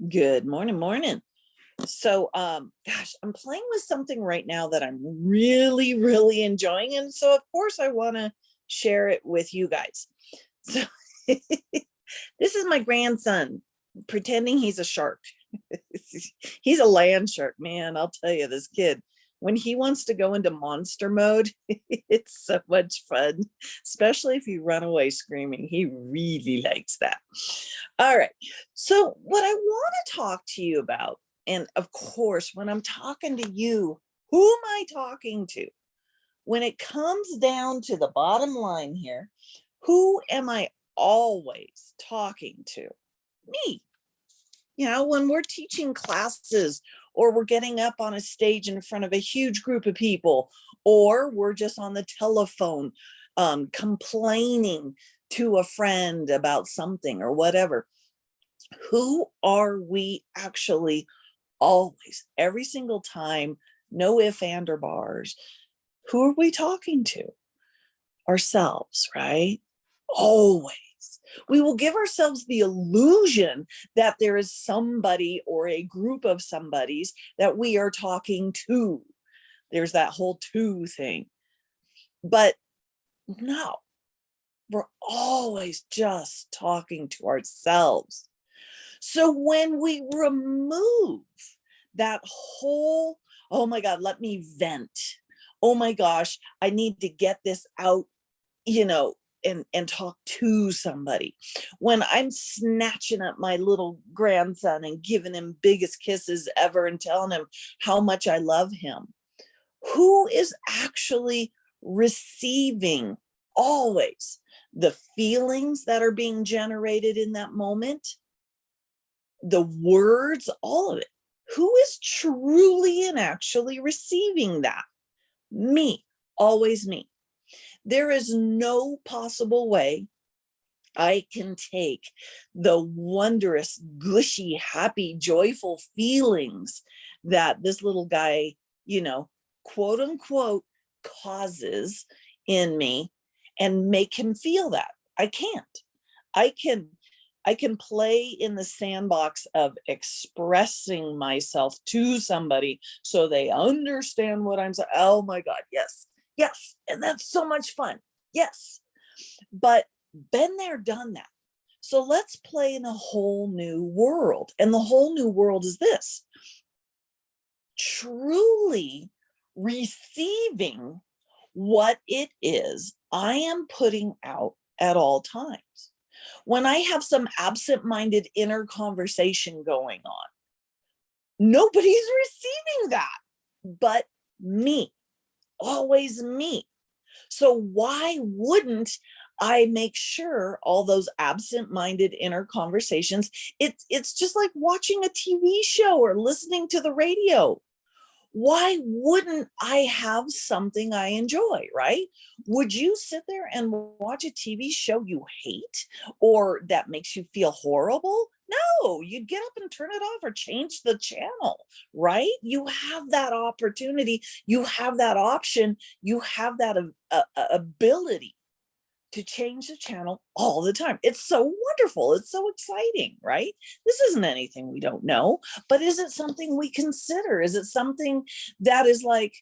Good morning, morning. So, gosh, I'm playing with something right now that I'm really, really enjoying. And so, of course, I want to share it with you guys. So, this is my grandson pretending he's a shark. He's a land shark, man. I'll tell you, this kid, when he wants to go into monster mode, it's so much fun, especially if you run away screaming. He really likes that. All right. So, what I want to talk to you about, and of course, when I'm talking to you, who am I talking to? When it comes down to the bottom line here, who am I always talking to? Me. When we're teaching classes or we're getting up on a stage in front of a huge group of people, or we're just on the telephone complaining to a friend about something or whatever, who are we actually always, every single time, no if, and, or bars? Who are we talking to? Ourselves, right? Always. We will give ourselves the illusion that there is somebody or a group of somebodies that we are talking to. There's that whole to thing. But no, we're always just talking to ourselves. So when we remove that whole, oh my God, let me vent. Oh my gosh, I need to get this out, you know, and talk to somebody. When I'm snatching up my little grandson and giving him biggest kisses ever and telling him how much I love him, who is actually receiving always the feelings that are being generated in that moment, the words, all of it? Who is truly and actually receiving that? Me, always me. There is no possible way I can take the wondrous, gushy, happy, joyful feelings that this little guy, quote unquote, causes in me and make him feel that. I can't. I can I can play in the sandbox of expressing myself to somebody so they understand what I'm saying. Oh my God, yes, yes. And that's so much fun. Yes. But been there, done that. So let's play in a whole new world. And the whole new world is this: truly receiving what it is I am putting out at all times. When I have some absent-minded inner conversation going on, nobody's receiving that but me, always me. So why wouldn't I make sure all those absent-minded inner conversations, it's just like watching a TV show or listening to the radio. Why wouldn't I have something I enjoy, right? Would you sit there and watch a TV show you hate or that makes you feel horrible? No, you'd get up and turn it off or change the channel, right? You have that opportunity, you have that option, you have that ability to change the channel all the time. It's so wonderful. It's so exciting, right? This isn't anything we don't know, but is it something we consider? Is it something that is like,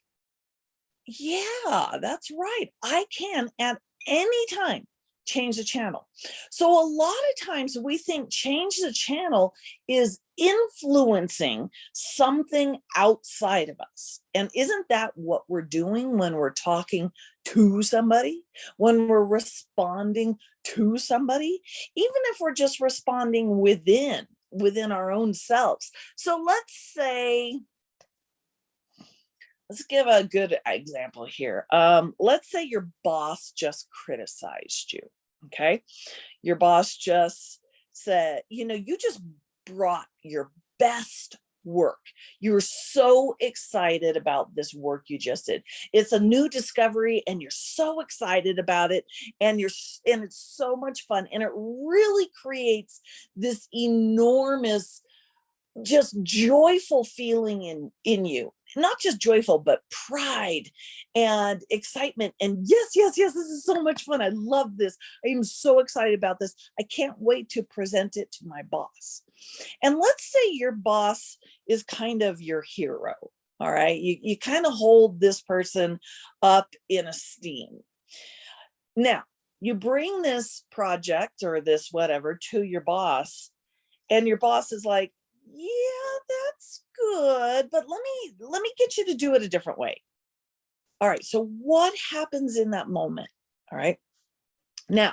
yeah, that's right. I can at any time change the channel. So a lot of times we think change the channel is influencing something outside of us. And isn't that what we're doing when we're talking to somebody, when we're responding to somebody, even if we're just responding within our own selves? So let's give a good example here. Let's say your boss just criticized you. Okay. Your boss just said, you just brought your best work. You're so excited about this work you just did. It's a new discovery and you're so excited about it, and it's so much fun, and it really creates this enormous, just joyful feeling in you. not just joyful, but pride and excitement. And yes, yes, yes, this is so much fun. I love this. I am so excited about this. I can't wait to present it to my boss. And let's say your boss is kind of your hero. All right. You kind of hold this person up in esteem. Now, you bring this project or this whatever to your boss, and your boss is like, yeah, that's good, but let me get you to do it a different way. All right, so what happens in that moment? All right, now,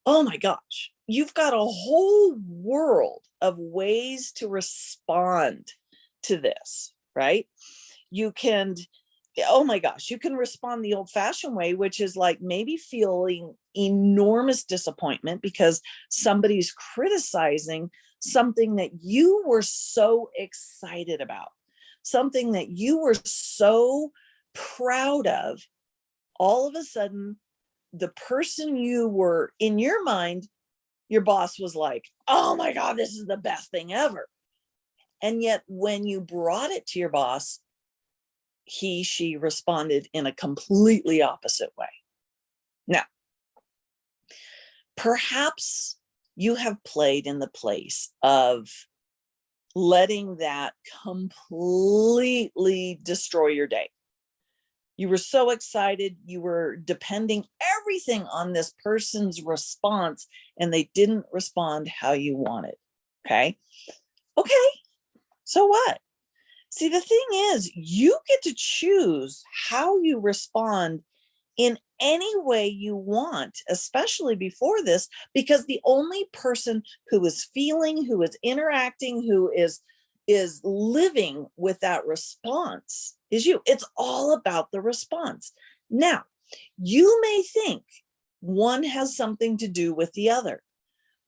oh my gosh, you've got a whole world of ways to respond to this, right? You can, oh my gosh, you can respond the old-fashioned way, which is like maybe feeling enormous disappointment because somebody's criticizing something that you were so excited about, something that you were so proud of. All of a sudden, the person you were in your mind, your boss was like, oh my God, this is the best thing ever. And yet when you brought it to your boss, she responded in a completely opposite way. Now, perhaps you have played in the place of letting that completely destroy your day. You were so excited, you were depending everything on this person's response, and they didn't respond how you wanted. Okay. So what? See, the thing is, you get to choose how you respond in any way you want, especially before this, because the only person who is feeling, who is interacting, who is living with that response is you. It's all about the response. Now, you may think one has something to do with the other,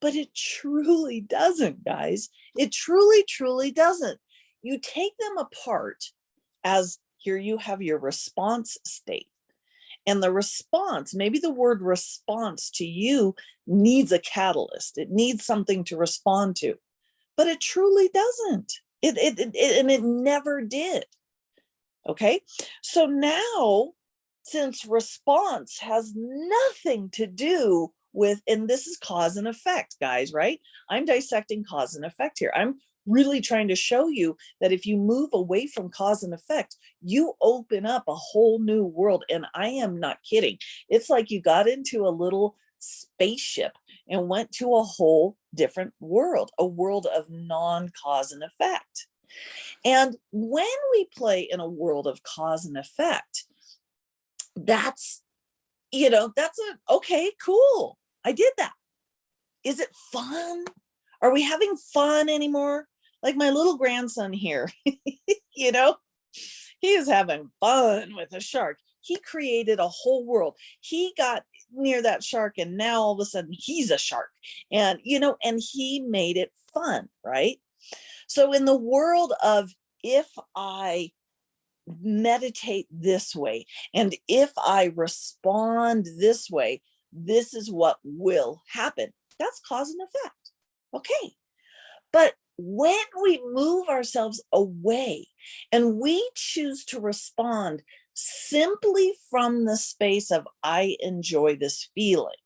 but it truly doesn't, guys. It truly, truly doesn't. You take them apart as here you have your response state. And the response, maybe the word response to you needs a catalyst. It needs something to respond to, but it truly doesn't. And it never did. Okay. So now, since response has nothing to do with, and this is cause and effect, guys, right? I'm dissecting cause and effect here. I'm really trying to show you that if you move away from cause and effect, you open up a whole new world. And I am not kidding. It's like you got into a little spaceship and went to a whole different world, a world of non-cause and effect. And when we play in a world of cause and effect, that's, that's okay, cool. I did that. Is it fun? Are we having fun anymore? Like my little grandson here, he is having fun with a shark. He created a whole world. He got near that shark and now all of a sudden he's a shark. And, and he made it fun, right? So in the world of, if I meditate this way, and if I respond this way, this is what will happen. That's cause and effect. Okay. But when we move ourselves away and we choose to respond simply from the space of, I enjoy this feeling.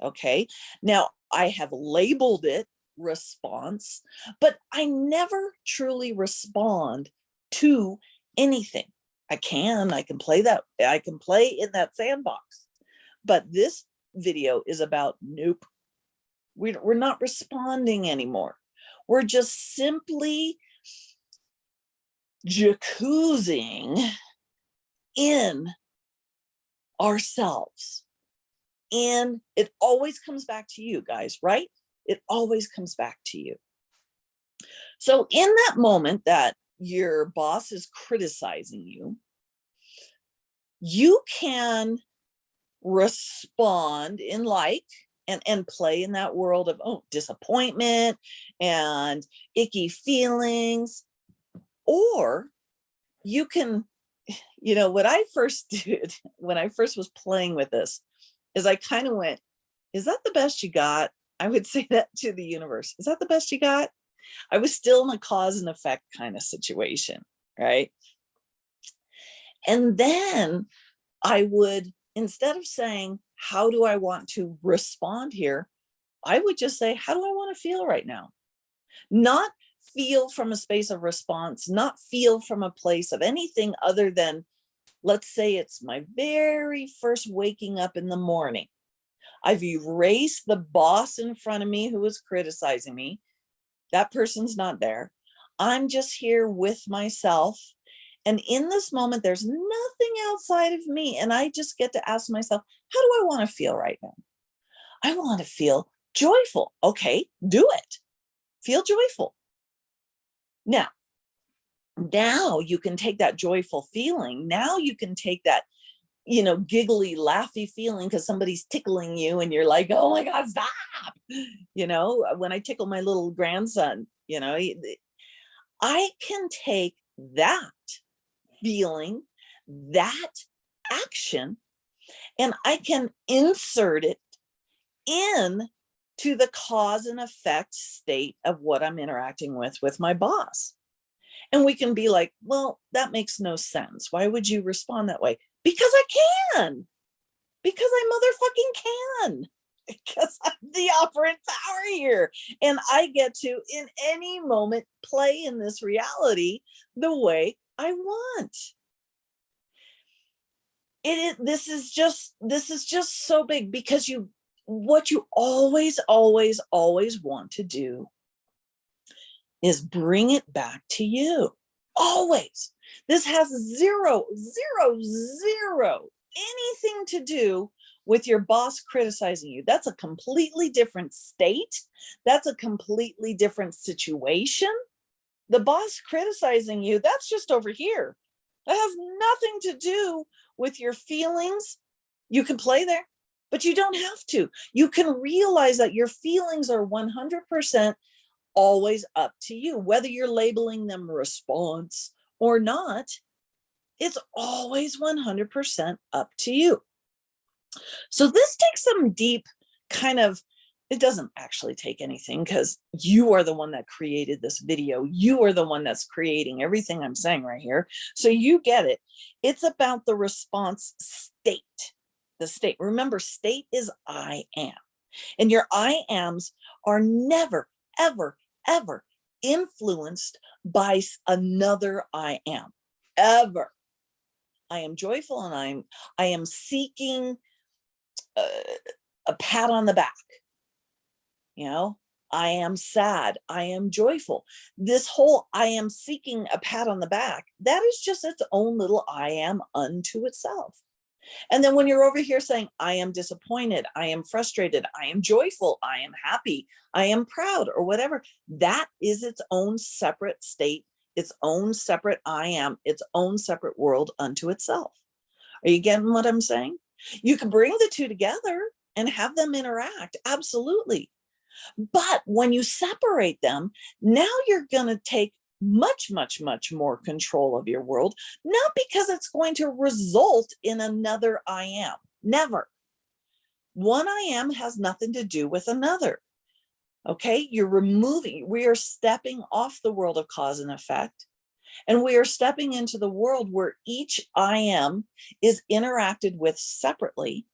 Okay. Now I have labeled it response, but I never truly respond to anything. I can play that. I can play in that sandbox, but this video is about, nope, we're not responding anymore. We're just simply jacuzzing in ourselves. And it always comes back to you, guys, right? It always comes back to you. So in that moment that your boss is criticizing you, you can respond in and play in that world of disappointment and icky feelings. Or you can, what I first did when I first was playing with this is I kind of went, is that the best you got? I would say that to the universe. Is that the best you got? I was still in a cause and effect kind of situation, right? And then I would, instead of saying, how do I want to respond here? I would just say, how do I want to feel right now? Not feel from a space of response, not feel from a place of anything other than, let's say it's my very first waking up in the morning. I've erased the boss in front of me who was criticizing me. That person's not there. I'm just here with myself. And in this moment, there's nothing outside of me. And I just get to ask myself, how do I want to feel right now? I want to feel joyful. Okay, do it. Feel joyful. Now you can take that joyful feeling. Now you can take that, giggly, laughy feeling because somebody's tickling you and you're like, oh my God, stop. When I tickle my little grandson, I can take that feeling, that action, and I can insert it in to the cause and effect state of what I'm interacting with my boss. And we can be like, well, that makes no sense. Why would you respond that way? Because I can. Because I motherfucking can. Because I'm the operant power here. And I get to, in any moment, play in this reality the way I want. This is just so big because what you always want to do is bring it back to you. Always. This has zero anything to do with your boss criticizing you. That's a completely different state. That's a completely different situation. The boss criticizing you, that's just over here. That has nothing to do with your feelings. You can play there, but you don't have to. You can realize that your feelings are 100% always up to you, whether you're labeling them response or not. It's always 100% up to you. So this takes some deep kind of, it doesn't actually take anything because you are the one that created this video. You are the one that's creating everything I'm saying right here. So you get it. It's about the response state, the state. Remember, state is I am. And your I ams are never, ever, ever influenced by another I am, ever. I am joyful and I am seeking a pat on the back. I am sad. I am joyful. This whole I am seeking a pat on the back, that is just its own little I am unto itself. And then when you're over here saying, I am disappointed, I am frustrated, I am joyful, I am happy, I am proud, or whatever, that is its own separate state, its own separate I am, its own separate world unto itself. Are you getting what I'm saying? You can bring the two together and have them interact, absolutely. But when you separate them, now you're going to take much more control of your world, not because it's going to result in another I am. Never. One I am has nothing to do with another. Okay, we are stepping off the world of cause and effect, and we are stepping into the world where each I am is interacted with separately,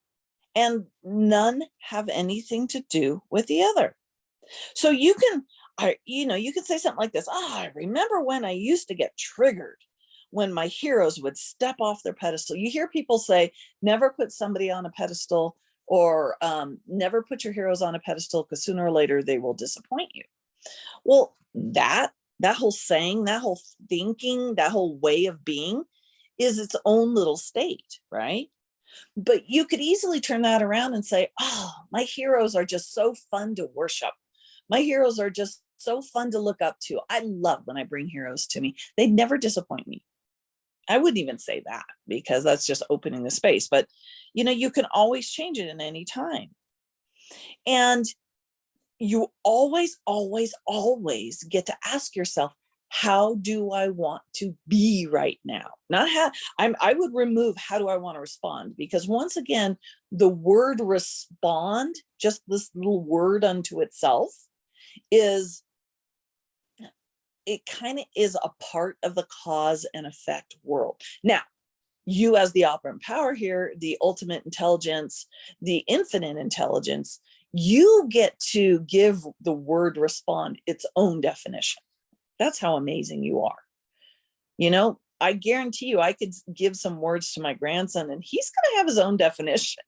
and none have anything to do with the other. So you can say something like this. I remember when I used to get triggered when my heroes would step off their pedestal. You hear people say, never put somebody on a pedestal, or never put your heroes on a pedestal because sooner or later they will disappoint you. Well, that whole saying, that whole thinking, that whole way of being is its own little state, right? But you could easily turn that around and say, oh, my heroes are just so fun to worship. My heroes are just so fun to look up to. I love when I bring heroes to me. They never disappoint me. I wouldn't even say that because that's just opening the space. But, you can always change it in any time. And you always get to ask yourself, how do I want to be right now? Not how. I would remove how do I want to respond, because once again, the word respond, just this little word unto itself, it kind of is a part of the cause and effect world. Now, You as the operant power here, the ultimate intelligence, the infinite intelligence, you get to give the word respond its own definition. That's how amazing you are. You know, I guarantee you, I could give some words to my grandson and he's going to have his own definition.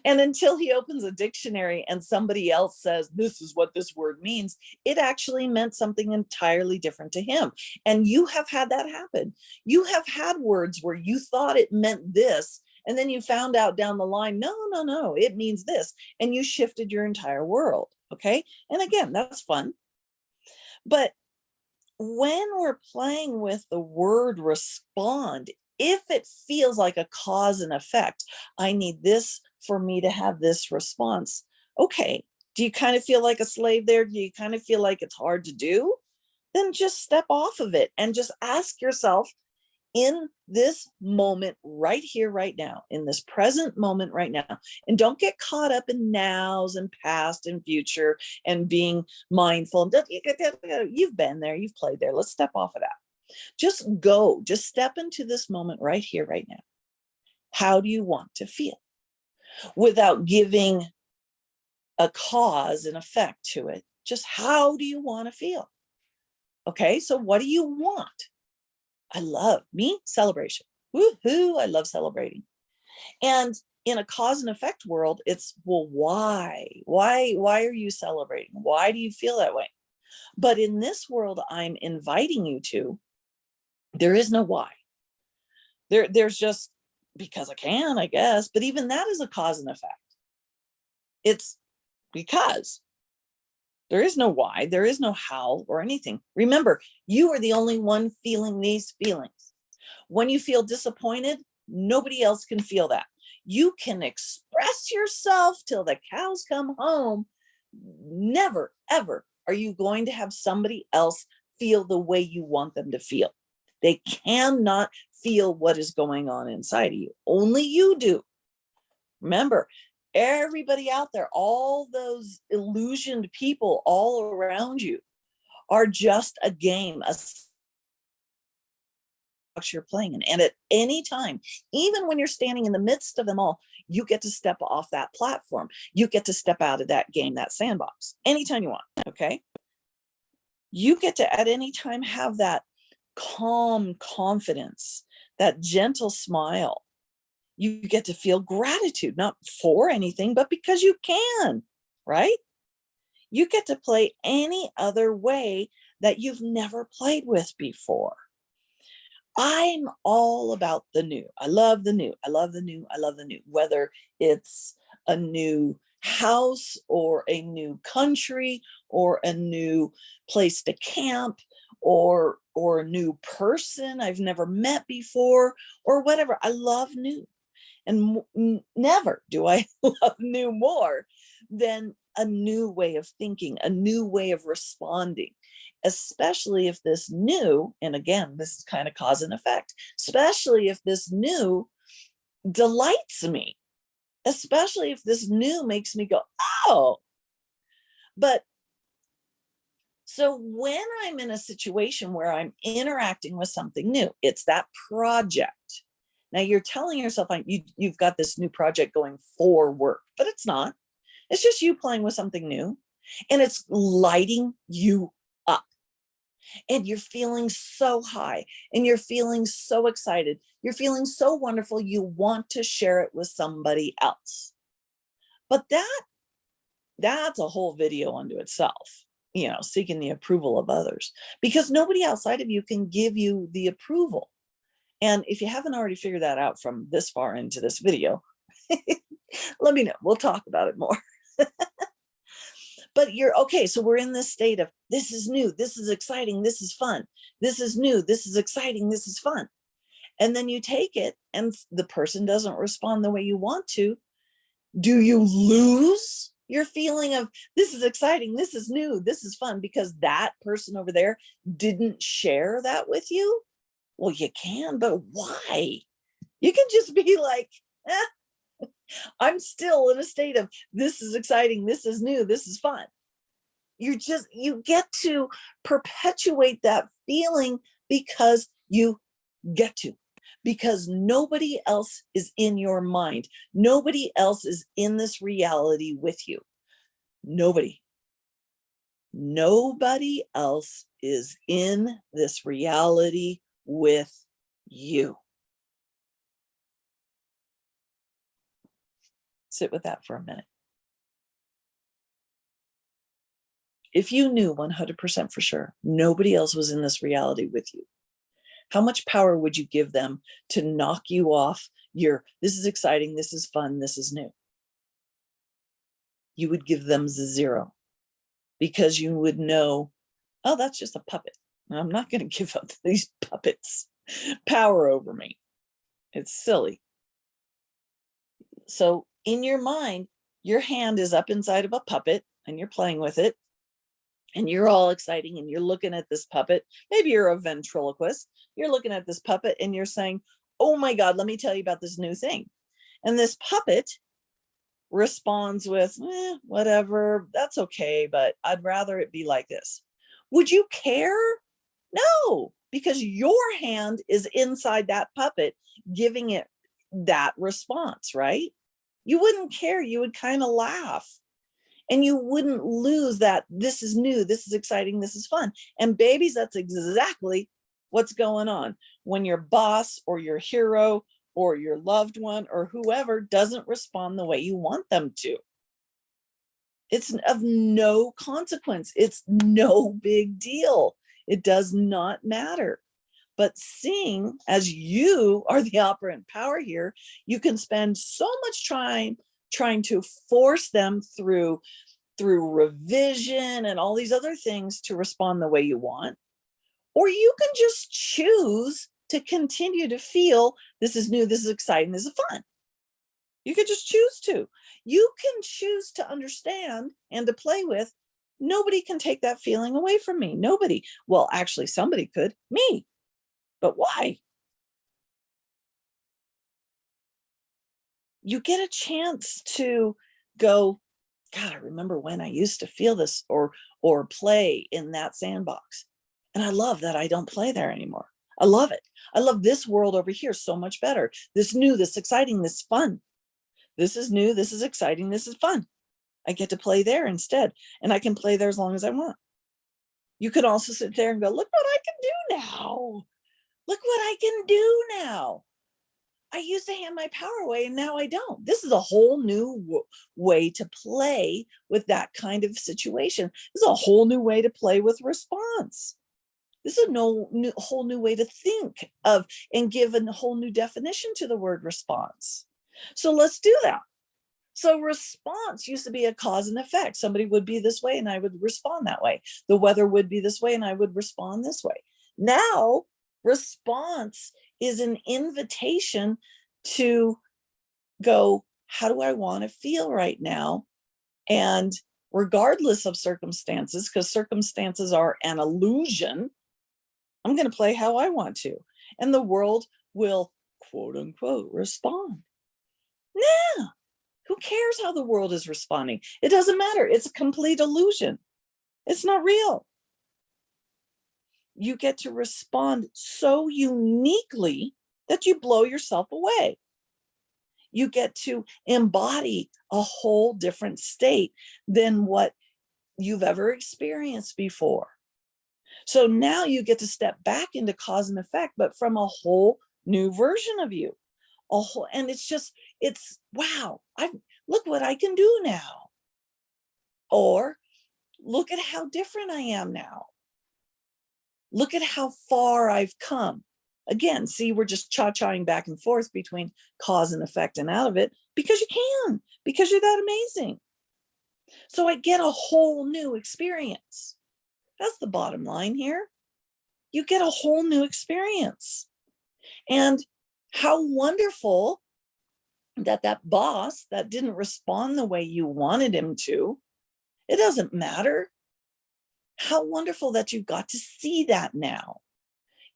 And until he opens a dictionary and somebody else says, this is what this word means, it actually meant something entirely different to him. And you have had that happen. You have had words where you thought it meant this, and then you found out down the line, no, it means this. And you shifted your entire world. Okay. And again, that's fun. But when we're playing with the word respond, if it feels like a cause and effect, I need this for me to have this response. Okay, do you kind of feel like a slave there? Do you kind of feel like it's hard to do? Then just step off of it and just ask yourself, in this moment right here, right now, in this present moment right now, and don't get caught up in nows and past and future and being mindful. You've been there, you've played there. Let's step off of that. Just go, just step into this moment right here, right now. How do you want to feel? Without giving a cause and effect to it, just how do you want to feel? Okay, so what do you want? I love celebration. Woohoo, I love celebrating. And in a cause and effect world, it's, well, why? Why are you celebrating? Why do you feel that way? But in this world I'm inviting you to, there is no why. There's just because I can, I guess, but even that is a cause and effect. It's because. There is no why, there is no how or anything. Remember, you are the only one feeling these feelings. When you feel disappointed, nobody else can feel that. You can express yourself till the cows come home. Never, ever are you going to have somebody else feel the way you want them to feel. They cannot feel what is going on inside of you. Only you do. Remember, everybody out there, all those illusioned people all around you are just a game, a you're playing in. And at any time, even when you're standing in the midst of them all, you get to step off that platform. You get to step out of that game, that sandbox, anytime you want. Okay. You get to at any time have that calm confidence, that gentle smile. You get to feel gratitude, not for anything, but because you can, right? You get to play any other way that you've never played with before. I'm all about the new. I love the new. I love the new. I love the new. Whether it's a new house or a new country or a new place to camp or a new person I've never met before or whatever. I love new. And never do I love new more than a new way of thinking, a new way of responding, especially if this new, and again, this is kind of cause and effect, especially if this new delights me, especially if this new makes me go, oh. But so when I'm in a situation where I'm interacting with something new, it's that project. Now you're telling yourself you've got this new project going for work, but it's not. It's just you playing with something new and it's lighting you up and you're feeling so high and you're feeling so excited. You're feeling so wonderful. You want to share it with somebody else. But that's a whole video unto itself, seeking the approval of others, because nobody outside of you can give you the approval. And if you haven't already figured that out from this far into this video, let me know. We'll talk about it more. But you're okay. So we're in this state of this is new. This is exciting. This is fun. This is new. This is exciting. This is fun. And then you take it and the person doesn't respond the way you want to. Do you lose your feeling of this is exciting? This is new. This is fun because that person over there didn't share that with you? Well, you can, but why? You can just be like, I'm still in a state of this is exciting, this is new, this is fun. You get to perpetuate that feeling because you get to, because nobody else is in your mind. Nobody else is in this reality with you. Nobody. Nobody else is in this reality with you. Sit with that for a minute. If you knew 100% for sure, nobody else was in this reality with you, how much power would you give them to knock you off your, this is exciting, this is fun, this is new? You would give them 0, because you would know, oh, that's just a puppet. I'm not going to give up these puppets power over me. It's silly. So in your mind, your hand is up inside of a puppet and you're playing with it. And you're all exciting and you're looking at this puppet. Maybe you're a ventriloquist. You're looking at this puppet and you're saying, oh my God, let me tell you about this new thing. And this puppet responds with, whatever, that's okay, but I'd rather it be like this. Would you care? No, because your hand is inside that puppet giving it that response, right? You wouldn't care. You would kind of laugh. And you wouldn't lose that, this is new, this is exciting, this is fun. And babies, that's exactly what's going on. When your boss or your hero or your loved one or whoever doesn't respond the way you want them to, it's of no consequence. It's no big deal. It does not matter. But seeing as you are the operant power here, you can spend so much time trying to force them through revision and all these other things to respond the way you want. Or you can just choose to continue to feel this is new, this is exciting, this is fun. You could just choose to. You can choose to understand and to play with. Nobody can take that feeling away from me. Nobody. Well, actually, somebody could, me. But why? You get a chance to go, God, I remember when I used to feel this or play in that sandbox. And I love that I don't play there anymore. I love it. I love this world over here so much better. This new, this exciting, this fun. This is new, this is exciting, this is fun. I get to play there instead. And I can play there as long as I want. You could also sit there and go, look what I can do now. Look what I can do now. I used to hand my power away and now I don't. This is a whole new way to play with that kind of situation. This is a whole new way to play with response. This is a whole new way to think of and give a whole new definition to the word response. So let's do that. So response used to be a cause and effect. Somebody would be this way and I would respond that way. The weather would be this way and I would respond this way. Now, response is an invitation to go, how do I want to feel right now? And regardless of circumstances, because circumstances are an illusion, I'm going to play how I want to. And the world will, quote unquote, respond. Nah, who cares how the world is responding? It doesn't matter. It's a complete illusion. It's not real. You get to respond so uniquely that you blow yourself away. You get to embody a whole different state than what you've ever experienced before. So now you get to step back into cause and effect, but from a whole new version of you. And it's wow, look what I can do now. Or look at how different I am now. Look at how far I've come. Again, see, we're just cha-chaing back and forth between cause and effect and out of it because you can, because you're that amazing. So I get a whole new experience. That's the bottom line here. You get a whole new experience. And how wonderful that boss that didn't respond the way you wanted him to, it doesn't matter. How wonderful that you got to see that now.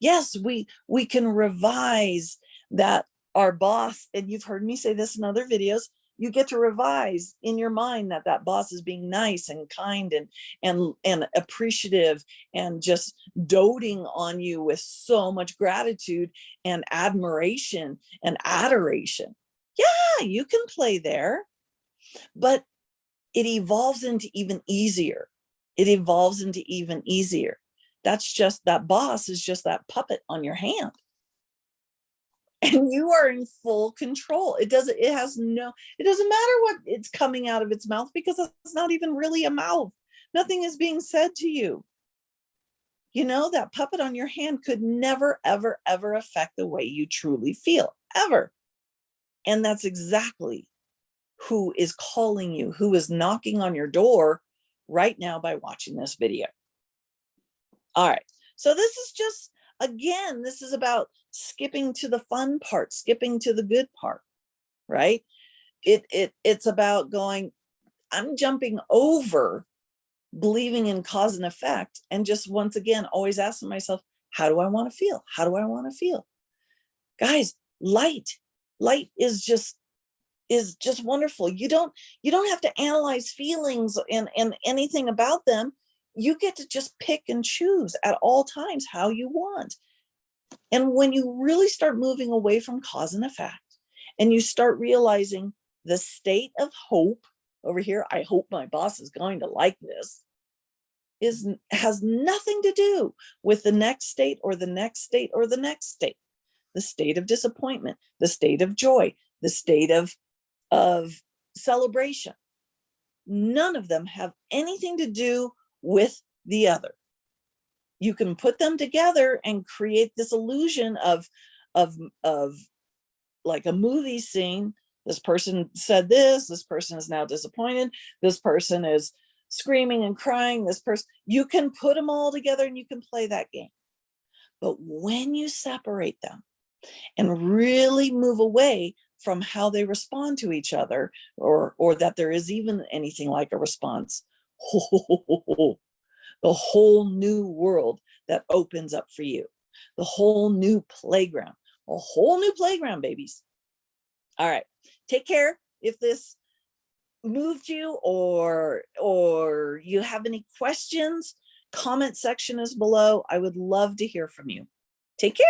Yes, we can revise that our boss, and you've heard me say this in other videos, You get to revise in your mind that that boss is being nice and kind and appreciative and just doting on you with so much gratitude and admiration and adoration. Yeah, you can play there, but it evolves into even easier. It evolves into even easier. That's just, that boss is just that puppet on your hand. And you are in full control. It doesn't matter what it's coming out of its mouth, because it's not even really a mouth. Nothing is being said to you. You know, that puppet on your hand could never, ever, ever affect the way you truly feel, ever. And that's exactly who is calling you, who is knocking on your door right now by watching this video. All right. So this is just, again, this is about skipping to the fun part, skipping to the good part, right? It's about going, I'm jumping over believing in cause and effect, and just once again, always asking myself, how do I want to feel? How do I want to feel? Guys, light is just wonderful. You don't have to analyze feelings and anything about them. You get to just pick and choose at all times how you want. And when you really start moving away from cause and effect, and you start realizing the state of hope over here, I hope my boss is going to like this, has nothing to do with the next state or the next state or the next state. The state of disappointment, the state of joy, the state of celebration. None of them have anything to do with the other. You can put them together and create this illusion of like a movie scene. This person said this person is now disappointed, this person is screaming and crying, this person, you can put them all together and you can play that game. But when you separate them and really move away from how they respond to each other, or that there is even anything like a response, the whole new world that opens up for you, the whole new playground, a whole new playground, babies. All right, take care. If this moved you, or you have any questions, comment section is below. I would love to hear from you. Take care.